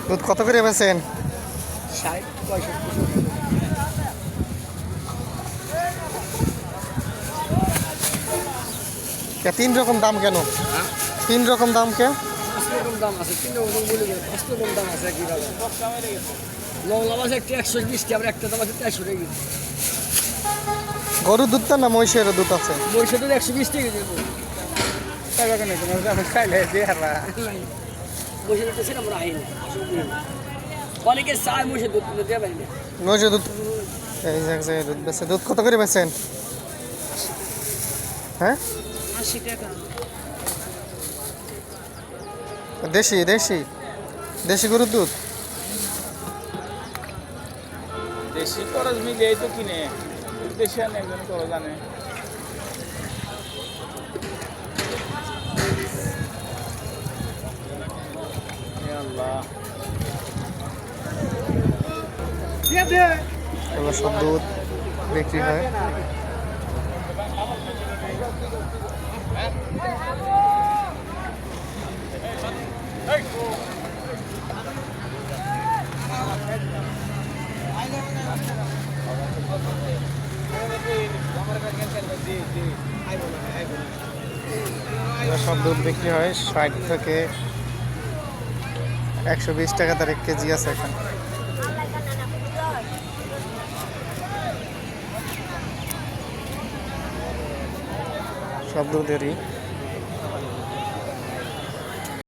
দুধ কত করে বেচেন? 60-65। তিন রকম দাম কেন? তিন রকম দাম কে? 5 রকম দাম আছে, 3 রকম বলে গেল 5 রকম দাম আছে কি দাম? লংলাম আছে একটা 120 টাকা, আবার একটা দাম আছে 400 টাকা। গরুর দুধটা না মহিষের দুধ আছে? মহিষের দুধ 120 টাকা দেবো। টাকা কেন তোমার খাইলে দেহারা মহিষের দুধ ছিল আমরা আইনি, অনেকে চায় মহিষের দুধ দিতে পারি না। মহিষের দুধ এই জায়গায় দুধ বেচে। দুধ কত করে বেচেন? হ্যাঁ 80 টাকা। দেশি দেশি দেশি গরুর দুধ। দেশি খরচ মিলিয়েই তো কিনে, দেশি আনে একজন খরচ আনে। আল্লাহ, এগুলো সব দুধ বিক্রি হয়। এগুলো সব দুধ বিক্রি হয় 60 থেকে 120 টাকা তার 1 কেজি আছে এখানে। সব দুধেরই